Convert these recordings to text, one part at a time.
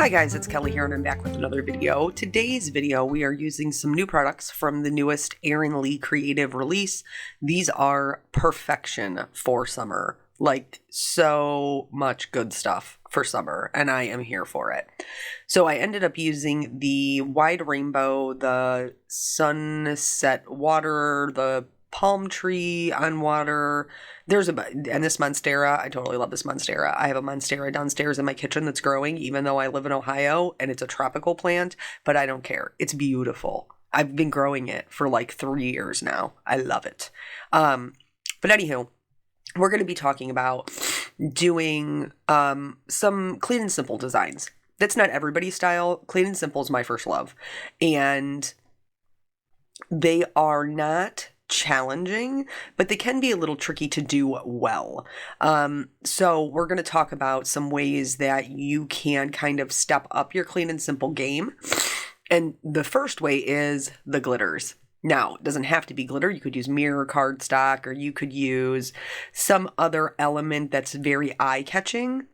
Hi guys, it's Kelly here and I'm back with another video. Today's video we are using some new products from the newest Erin Lee Creative release. These are perfection for summer. Like so much good stuff for summer and I am here for it. So I ended up using the wide rainbow, the sunset water, the palm tree on water. And this Monstera, I totally love this Monstera. I have a Monstera downstairs in my kitchen that's growing, even though I live in Ohio and it's a tropical plant, but I don't care. It's beautiful. I've been growing it for like 3 years now. I love it. But anywho, we're going to be talking about doing some clean and simple designs. That's not everybody's style. Clean and simple is my first love. And they are not challenging, but they can be a little tricky to do well. So we're going to talk about some ways that you can kind of step up your clean and simple game. And the first way is the glitters. Now, it doesn't have to be glitter. You could use mirror cardstock, or you could use some other element that's very eye-catching.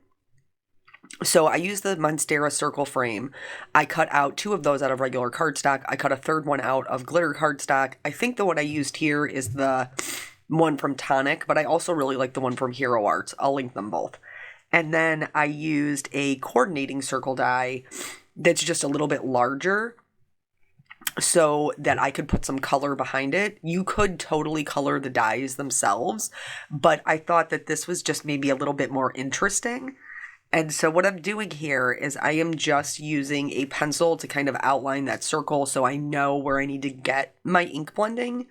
So I used the Monstera circle frame. I cut out 2 of those out of regular cardstock. I cut a 3rd one out of glitter cardstock. I think the one I used here is the one from Tonic, but I also really like the one from Hero Arts. I'll link them both. And then I used a coordinating circle die that's just a little bit larger so that I could put some color behind it. You could totally color the dies themselves, but I thought that this was just maybe a little bit more interesting. And so what I'm doing here is I am just using a pencil to kind of outline that circle so I know where I need to get my ink blending.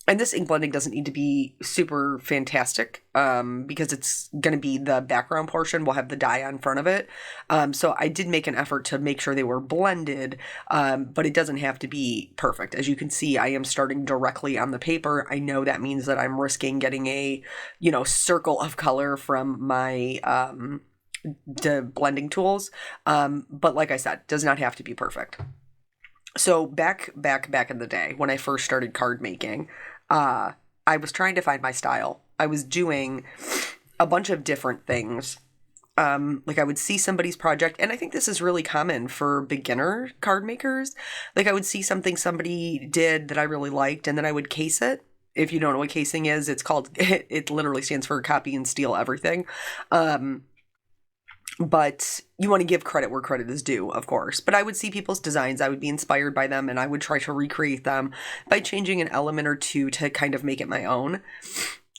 And this ink blending doesn't need to be super fantastic because it's going to be the background portion. We'll have the die on front of it. So I did make an effort to make sure they were blended, but it doesn't have to be perfect. As you can see, I am starting directly on the paper. I know that means that I'm risking getting a, circle of color from my the blending tools. But like I said, does not have to be perfect. So back in the day when I first started card making, I was trying to find my style. I was doing a bunch of different things. Like I would see somebody's project, and I think this is really common for beginner card makers. Like I would see something somebody did that I really liked, and then I would case it. If you don't know what casing is, it literally stands for copy and steal everything. But you want to give credit where credit is due, of course. But I would see people's designs, I would be inspired by them, and I would try to recreate them by changing an element or two to kind of make it my own.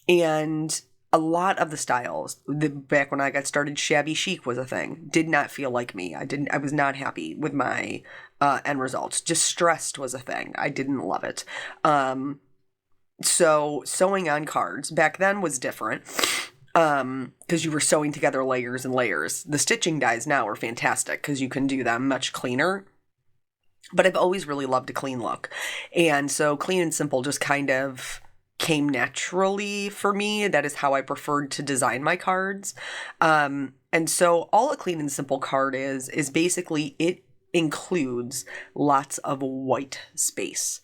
And a lot of the styles, back when I got started, shabby chic was a thing. Did not feel like me. I was not happy with my end results. Distressed was a thing. I didn't love it. So sewing on cards back then was different. Because you were sewing together layers and layers. The stitching dies now are fantastic because you can do them much cleaner. But I've always really loved a clean look. And so clean and simple just kind of came naturally for me. That is how I preferred to design my cards. And so all a clean and simple card is basically it includes lots of white space.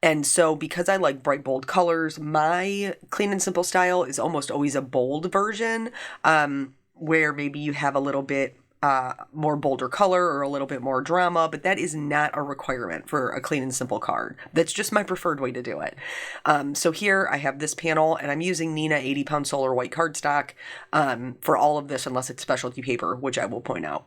And so because I like bright, bold colors, my clean and simple style is almost always a bold version, where maybe you have a little bit more bolder color or a little bit more drama, but that is not a requirement for a clean and simple card. That's just my preferred way to do it. So here I have this panel, and I'm using Nina 80-pound solar white cardstock for all of this, unless it's specialty paper, which I will point out.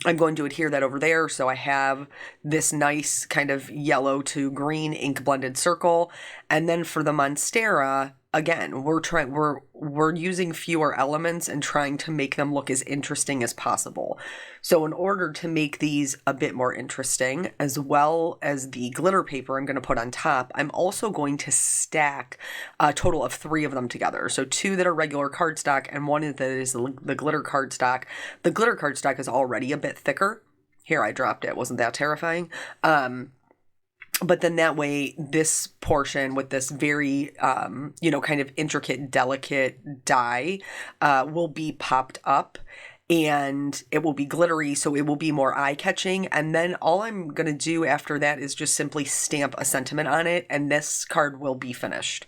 I'm going to adhere that over there, so I have this nice kind of yellow to green ink blended circle. And then for the Monstera, again, we're using fewer elements and trying to make them look as interesting as possible. So in order to make these a bit more interesting, as well as the glitter paper I'm going to put on top, I'm also going to stack a total of 3 of them together. So 2 that are regular cardstock and 1 that is the glitter cardstock. The glitter cardstock is already a bit thicker. Here, I dropped it. Wasn't that terrifying? But then that way, this portion with this very, kind of intricate, delicate die will be popped up. and it will be glittery, so it will be more eye-catching. And then all I'm going to do after that is just simply stamp a sentiment on it, and this card will be finished.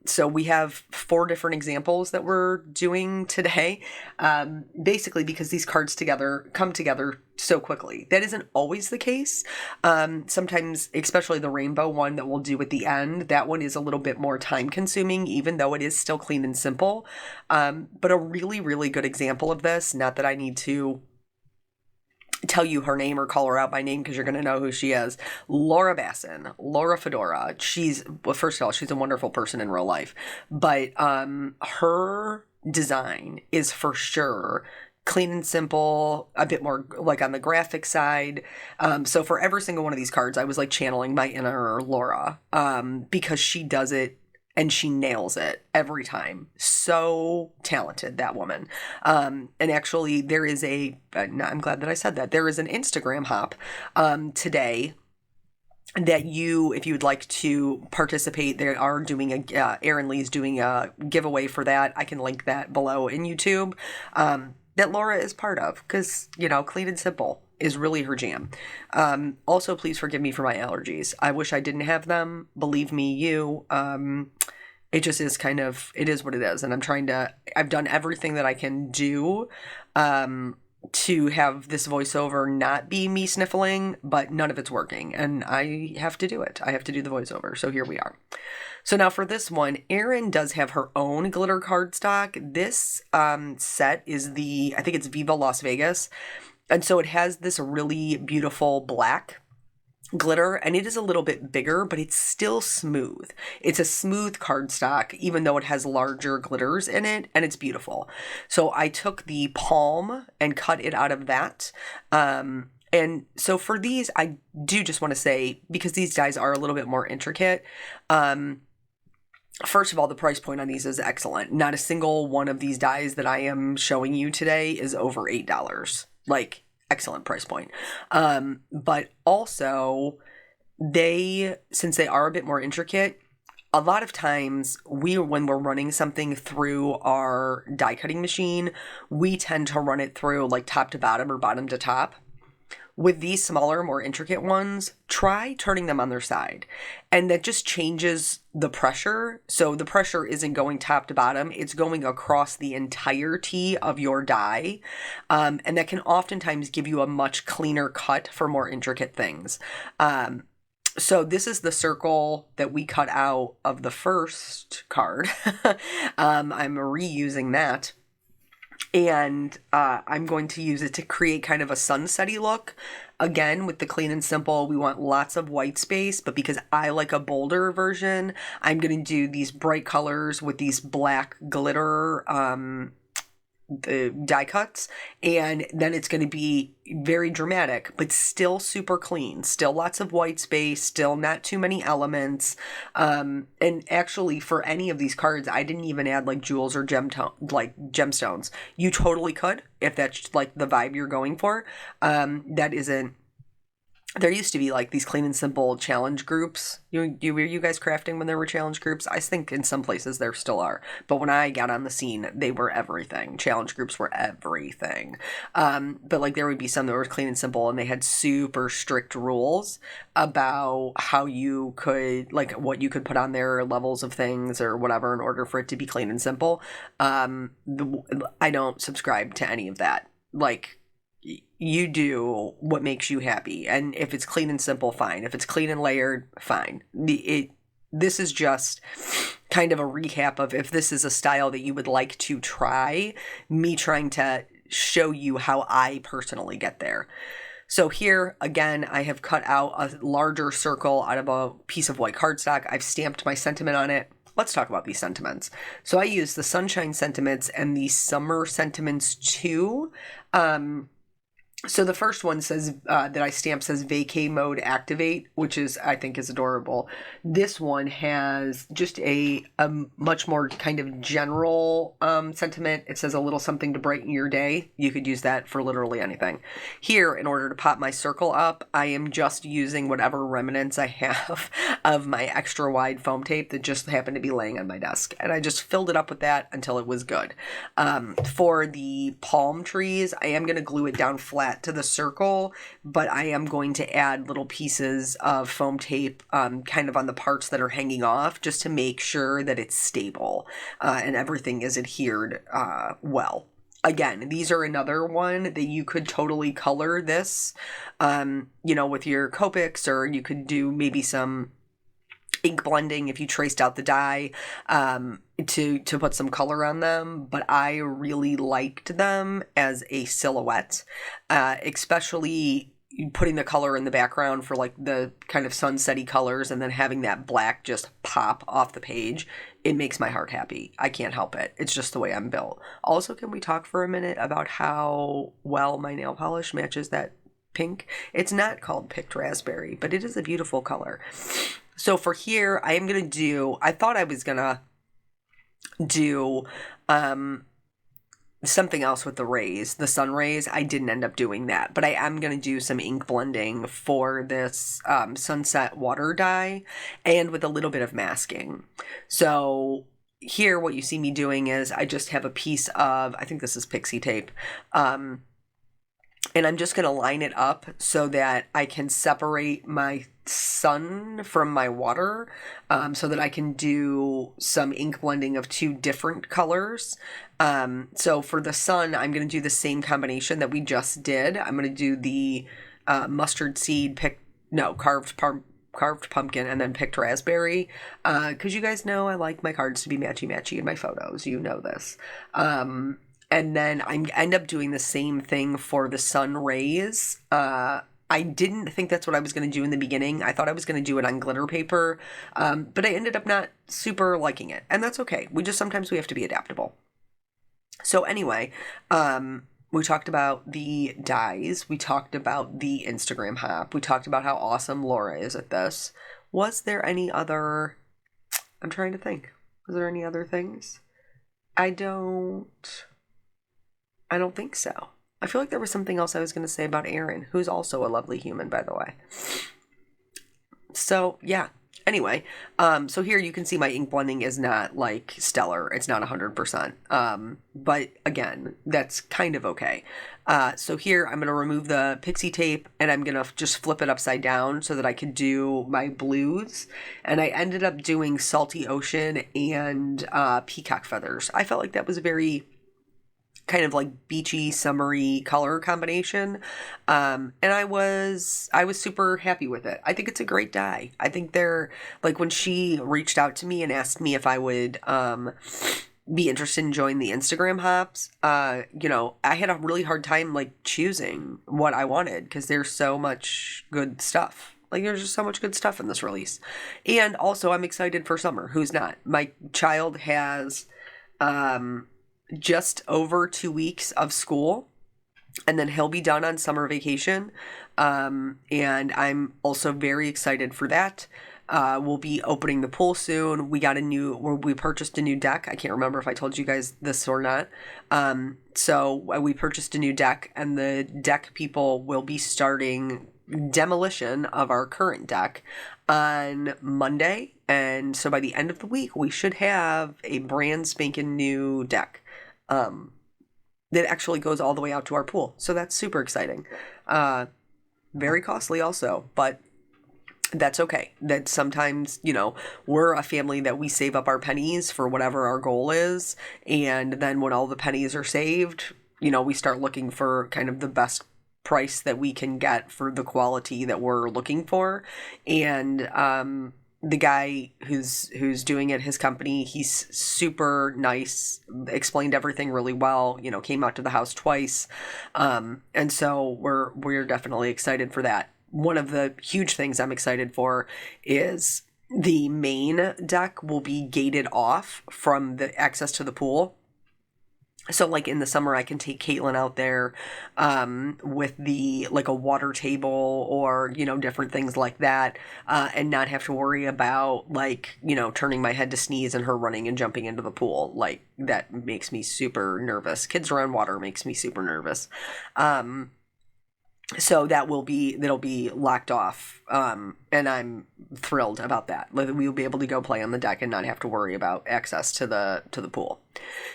So we have 4 different examples that we're doing today, basically because these cards come together so quickly. That isn't always the case. Sometimes, especially the rainbow one that we'll do at the end, that one is a little bit more time consuming, even though it is still clean and simple. But a really, really good example of this, not that I need to tell you her name or call her out by name because you're going to know who she is. Laura Basson, Laura Fedora. Well, first of all, she's a wonderful person in real life, but her design is for sure clean and simple, a bit more like on the graphic side. So for every single one of these cards, I was like channeling my inner Laura, because she does it and she nails it every time. So talented, that woman. And actually there is I'm glad that I said that. There is an Instagram hop today that if you would like to participate, they are doing Erin Lee's doing a giveaway for that. I can link that below in YouTube. That Laura is part of, because, clean and simple is really her jam. Also, please forgive me for my allergies. I wish I didn't have them. Believe me, it just is it is what it is. And I've done everything that I can do, to have this voiceover not be me sniffling, but none of it's working. And I have to do it. I have to do the voiceover. So here we are. So now for this one, Erin does have her own glitter cardstock. This set is I think it's Viva Las Vegas. And so it has this really beautiful black glitter, and it is a little bit bigger, but it's still smooth. It's a smooth cardstock, even though it has larger glitters in it, and it's beautiful. So I took the palm and cut it out of that. And so for these, I do just want to say, because these dies are a little bit more intricate, first of all, the price point on these is excellent. Not a single one of these dies that I am showing you today is over $8. Like, excellent price point. But also, since they are a bit more intricate, a lot of times when we're running something through our die cutting machine, we tend to run it through like top to bottom or bottom to top. With these smaller, more intricate ones, try turning them on their side. And that just changes the pressure. So the pressure isn't going top to bottom. It's going across the entirety of your die. And that can oftentimes give you a much cleaner cut for more intricate things. So this is the circle that we cut out of the first card. I'm reusing that. And I'm going to use it to create kind of a sunsetty look. Again, with the clean and simple, we want lots of white space, but because I like a bolder version, I'm going to do these bright colors with these black glitter the die cuts, and then it's going to be very dramatic, but still super clean, still lots of white space, still not too many elements. And actually for any of these cards, I didn't even add like jewels or gemstones. You totally could, if that's like the vibe you're going for. There used to be like these clean and simple challenge groups. Were you guys crafting when there were challenge groups? I think in some places there still are. But when I got on the scene, they were everything. Challenge groups were everything. But like there would be some that were clean and simple, and they had super strict rules about how you could, like what you could put on their levels of things or whatever in order for it to be clean and simple. I don't subscribe to any of that. Like, you do what makes you happy. And if it's clean and simple, fine. If it's clean and layered, fine. This is just kind of a recap of if this is a style that you would like to try, me trying to show you how I personally get there. So here, again, I have cut out a larger circle out of a piece of white cardstock. I've stamped my sentiment on it. Let's talk about these sentiments. So I use the Sunshine Sentiments and the Summer Sentiments too. So the first one says that I stamped says vacay mode activate, which is I think is adorable. This one has just a much more kind of general sentiment. It says a little something to brighten your day. You could use that for literally anything. Here, in order to pop my circle up, I am just using whatever remnants I have of my extra wide foam tape that just happened to be laying on my desk, and I just filled it up with that until it was good. For the palm trees, I am going to glue it down flat to the circle, but I am going to add little pieces of foam tape kind of on the parts that are hanging off just to make sure that it's stable and everything is adhered well. Again, these are another one that you could totally color this, with your Copics, or you could do maybe some ink blending if you traced out the dye to put some color on them, but I really liked them as a silhouette, especially putting the color in the background for like the kind of sunsetty colors and then having that black just pop off the page. It makes my heart happy. I can't help it. It's just the way I'm built. Also, can we talk for a minute about how well my nail polish matches that pink? It's not called picked raspberry, but it is a beautiful color. So for here, I thought I was going to do something else with the sun rays. I didn't end up doing that, but I am going to do some ink blending for this sunset water dye and with a little bit of masking. So here, what you see me doing is I just have a piece of, I think this is pixie tape, and I'm just going to line it up so that I can separate my sun from my water, so that I can do some ink blending of two different colors. So for the sun, I'm going to do the same combination that we just did. I'm going to do the mustard seed, carved pumpkin, and then picked raspberry, because you guys know I like my cards to be matchy-matchy in my photos. You know this. And then I end up doing the same thing for the sun rays. I didn't think that's what I was going to do in the beginning. I thought I was going to do it on glitter paper, but I ended up not super liking it. And that's okay. Sometimes we have to be adaptable. So anyway, we talked about the dyes. We talked about the Instagram hop. We talked about how awesome Laura is at this. Was there any other... I'm trying to think. Was there any other things? I don't think so. I feel like there was something else I was going to say about Erin, who's also a lovely human, by the way. So, yeah. Anyway, so here you can see my ink blending is not, like, stellar. It's not 100%. But, again, that's kind of okay. So here I'm going to remove the pixie tape, and I'm going to just flip it upside down so that I could do my blues. And I ended up doing Salty Ocean and peacock feathers. I felt like that was a very... kind of like beachy, summery color combination. And I was super happy with it. I think it's a great dye. I think they're like, when she reached out to me and asked me if I would be interested in joining the Instagram hops, I had a really hard time like choosing what I wanted because there's so much good stuff. Like, there's just so much good stuff in this release. And also I'm excited for summer. Who's not? My child has just over 2 weeks of school, and then he'll be done on summer vacation. And I'm also very excited for that. We'll be opening the pool soon. We purchased a new deck. I can't remember if I told you guys this or not. So we purchased a new deck, and the deck people will be starting demolition of our current deck on Monday. And so by the end of the week, we should have a brand spanking new deck that actually goes all the way out to our pool. So that's super exciting. Very costly also, but that's okay. That sometimes, we're a family that we save up our pennies for whatever our goal is. And then when all the pennies are saved, we start looking for kind of the best price that we can get for the quality that we're looking for. And, the guy who's doing it, his company, he's super nice, explained everything really well, came out to the house twice. And so we're definitely excited for that. One of the huge things I'm excited for is the main deck will be gated off from the access to the pool. So like in the summer, I can take Caitlin out there with the like a water table or, you know, different things like that, and not have to worry about like, you know, turning my head to sneeze and her running and jumping into the pool. Like that makes me super nervous. Kids around water makes me super nervous. So that'll be locked off, and I'm thrilled about that. Like, we'll be able to go play on the deck and not have to worry about access to the pool.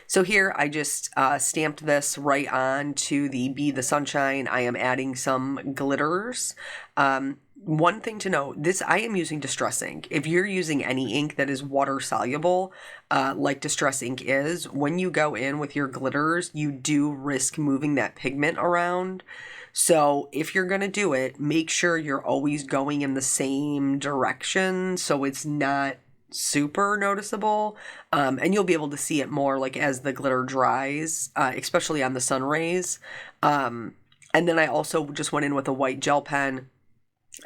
So here I just stamped this right on to the Be the Sunshine. I am adding some glitters. One thing to note, this I am using Distress ink. If you're using any ink that is water soluble, like Distress ink is, when you go in with your glitters, you do risk moving that pigment around. So if you're going to do it, make sure you're always going in the same direction so it's not super noticeable. And you'll be able to see it more like as the glitter dries, especially on the sun rays. And then I also just went in with a white gel pen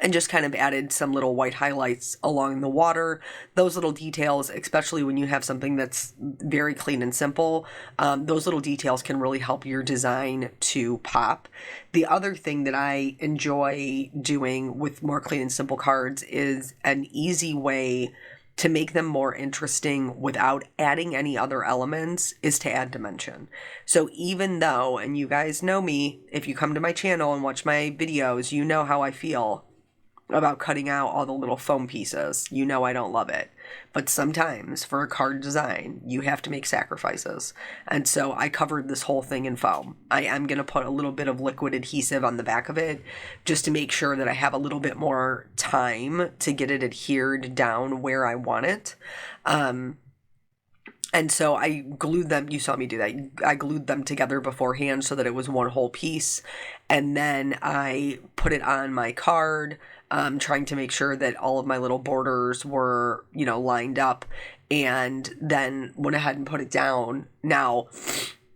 and just kind of added some little white highlights along the water. Those little details, especially when you have something that's very clean and simple, those little details can really help your design to pop. The other thing that I enjoy doing with more clean and simple cards is an easy way to make them more interesting without adding any other elements is to add dimension. So even though, and you guys know me, if you come to my channel and watch my videos, you know how I feel about cutting out all the little foam pieces. You know I don't love it. But sometimes for a card design, you have to make sacrifices. And so I covered this whole thing in foam. I am going to put a little bit of liquid adhesive on the back of it just to make sure that I have a little bit more time to get it adhered down where I want it. And so I glued them, you saw me do that. I glued them together beforehand so that it was one whole piece. And then I put it on my card, trying to make sure that all of my little borders were, you know, lined up. And then went ahead and put it down. Now,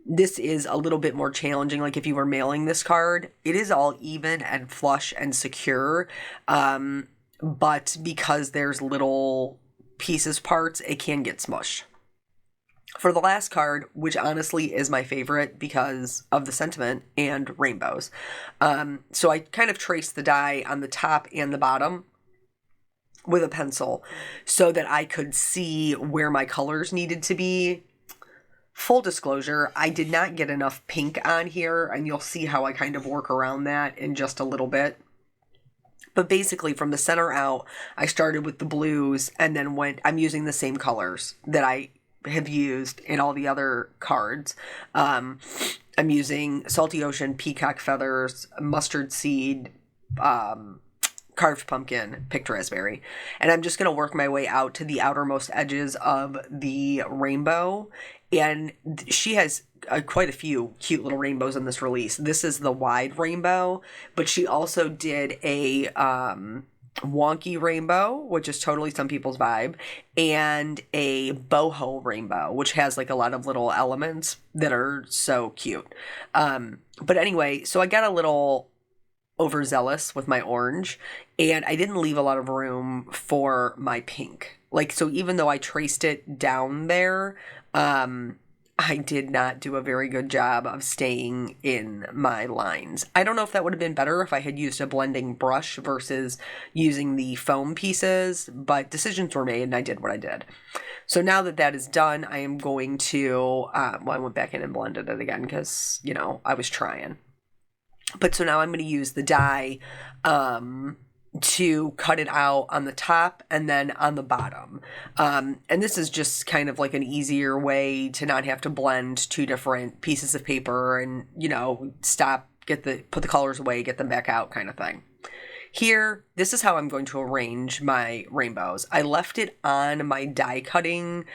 this is a little bit more challenging. Like if you were mailing this card, it is all even and flush and secure. But because there's little pieces parts, it can get smushed. For the last card, which honestly is my favorite because of the sentiment and rainbows. So I kind of traced the die on the top and the bottom with a pencil so that I could see where my colors needed to be. Full disclosure, I did not get enough pink on here, and you'll see how I kind of work around that in just a little bit. But basically, from the center out, I started with the blues and then I'm using the same colors that I have used in all the other cards. I'm using Salty Ocean, Peacock Feathers, Mustard Seed, Carved Pumpkin, Picked Raspberry. And I'm just going to work my way out to the outermost edges of the rainbow. And she has quite a few cute little rainbows in this release. This is the wide rainbow, but she also did a wonky rainbow, which is totally some people's vibe, and a boho rainbow, which has like a lot of little elements that are so cute. But anyway, so I got a little overzealous with my orange, and I didn't leave a lot of room for my pink. Like, so even though I traced it down there, I did not do a very good job of staying in my lines. I don't know if that would have been better if I had used a blending brush versus using the foam pieces, but decisions were made and I did what I did. So now that that is done, I am going to, I went back in and blended it again because, you know, I was trying. But so now I'm going to use the die, to cut it out on the top and then on the bottom. And this is just kind of like an easier way to not have to blend two different pieces of paper and, you know, put the colors away, get them back out kind of thing. Here, this is how I'm going to arrange my rainbows. I left it on my die cutting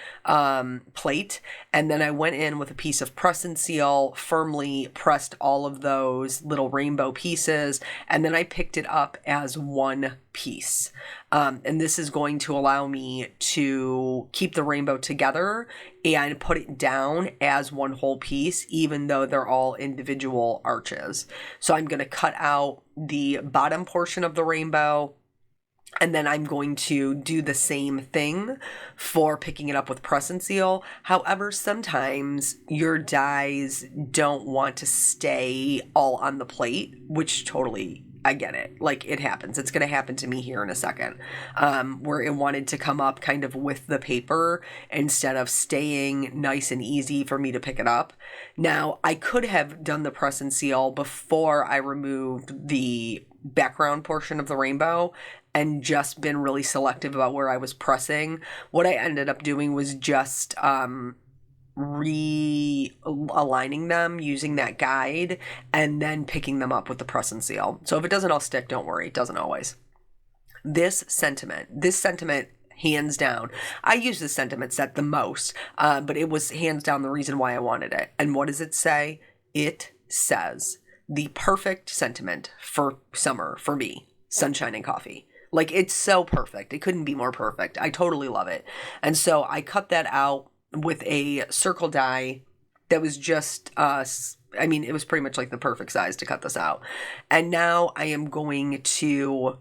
plate, and then I went in with a piece of press and seal, firmly pressed all of those little rainbow pieces, and then I picked it up as one piece. And this is going to allow me to keep the rainbow together and put it down as one whole piece, even though they're all individual arches. So I'm going to cut out the bottom portion of the rainbow, And then I'm going to do the same thing for picking it up with press and seal. However, sometimes your dies don't want to stay all on the plate, which totally, I get it. Like, it happens. It's going to happen to me here in a second, where it wanted to come up kind of with the paper instead of staying nice and easy for me to pick it up. Now, I could have done the press and seal before I removed the background portion of the rainbow and just been really selective about where I was pressing. What I ended up doing was just realigning them using that guide and then picking them up with the press and seal. So if it doesn't all stick, don't worry, it doesn't always. This sentiment, hands down, I use this sentiment set the most, but it was hands down the reason why I wanted it. And what does it say? It says the perfect sentiment for summer for me, sunshine and coffee. Like, it's so perfect. It couldn't be more perfect. I totally love it. And so I cut that out with a circle die that was just, it was pretty much like the perfect size to cut this out. And now I am going to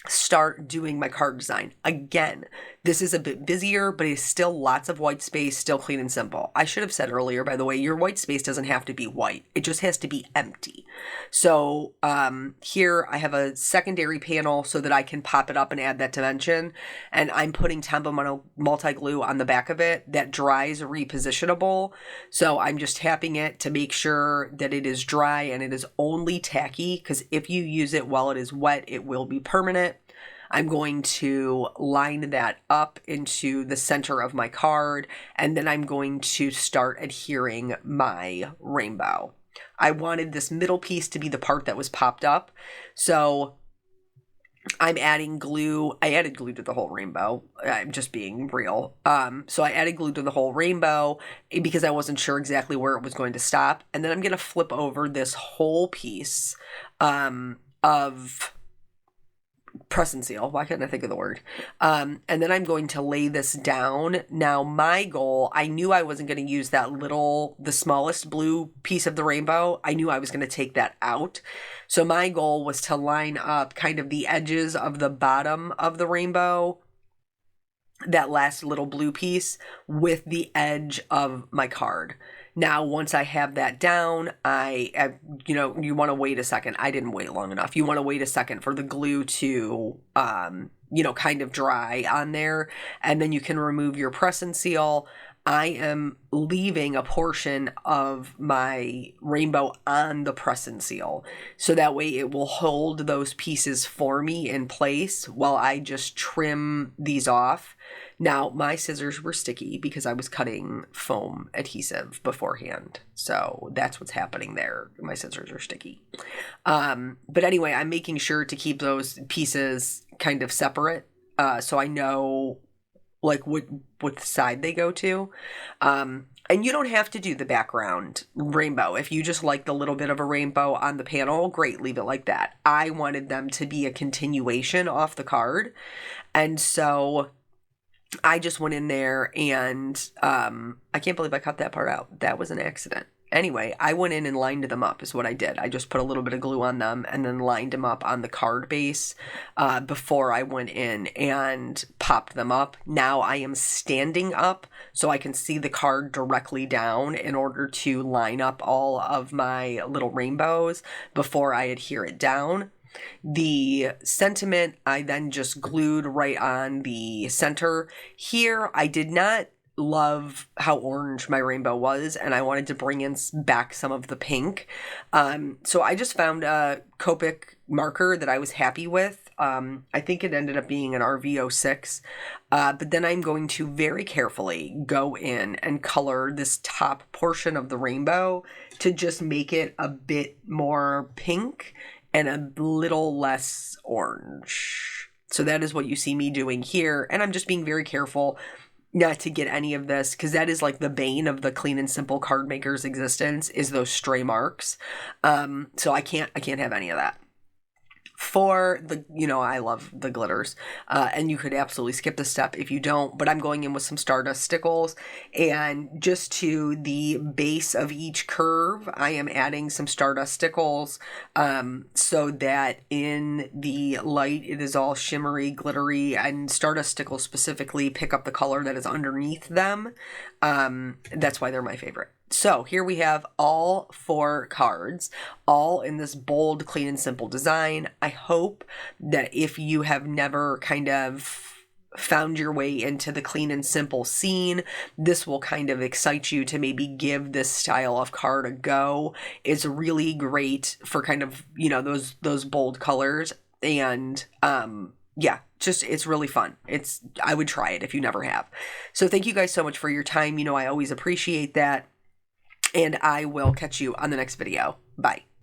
start doing my card design. Again, this is a bit busier, but it's still lots of white space, still clean and simple. I should have said earlier, by the way, your white space doesn't have to be white. It just has to be empty. So here I have a secondary panel so that I can pop it up and add that dimension. And I'm putting Tempo multi-glue on the back of it that dries repositionable. So I'm just tapping it to make sure that it is dry and it is only tacky, because if you use it while it is wet, it will be permanent. I'm going to line that up into the center of my card, and then I'm going to start adhering my rainbow. I wanted this middle piece to be the part that was popped up, so I'm adding glue. I added glue to the whole rainbow. I'm just being real. So I added glue to the whole rainbow because I wasn't sure exactly where it was going to stop, and then I'm going to flip over this whole piece of press and seal. Why couldn't I think of the word? And then I'm going to lay this down. Now, my goal, I knew I wasn't going to use the smallest blue piece of the rainbow. I knew I was going to take that out. So my goal was to line up kind of the edges of the bottom of the rainbow, that last little blue piece, with the edge of my card. Now, once I have that down, you want to wait a second. I didn't wait long enough. You want to wait a second for the glue to, kind of dry on there. And then you can remove your press and seal. I am leaving a portion of my rainbow on the press and seal, so that way it will hold those pieces for me in place while I just trim these off. Now, my scissors were sticky because I was cutting foam adhesive beforehand. So that's what's happening there. My scissors are sticky. But anyway, I'm making sure to keep those pieces kind of separate, so I know like what side they go to. And you don't have to do the background rainbow. If you just like the little bit of a rainbow on the panel, great, leave it like that. I wanted them to be a continuation off the card. And so I just went in there and I can't believe I cut that part out. That was an accident. Anyway, I went in and lined them up is what I did. I just put a little bit of glue on them and then lined them up on the card base before I went in and popped them up. Now I am standing up so I can see the card directly down in order to line up all of my little rainbows before I adhere it down. The sentiment I then just glued right on the center. Here, I did not love how orange my rainbow was, and I wanted to bring in back some of the pink. So I just found a Copic marker that I was happy with. I think it ended up being an RV06. But then I'm going to very carefully go in and color this top portion of the rainbow to just make it a bit more pink and a little less orange. So that is what you see me doing here. And I'm just being very careful not to get any of this, because that is like the bane of the clean and simple card maker's existence, is those stray marks. So I can't have any of that. for the, I love the glitters, and you could absolutely skip this step if you don't, but I'm going in with some Stardust stickles, and just to the base of each curve, I am adding some Stardust stickles, so that in the light, it is all shimmery, glittery, and Stardust stickles specifically pick up the color that is underneath them. That's why they're my favorite. So here we have all 4 cards, all in this bold, clean, and simple design. I hope that if you have never kind of found your way into the clean and simple scene, this will kind of excite you to maybe give this style of card a go. It's really great for kind of, those bold colors, and yeah, just, it's really fun. I would try it if you never have. So thank you guys so much for your time. I always appreciate that. And I will catch you on the next video. Bye.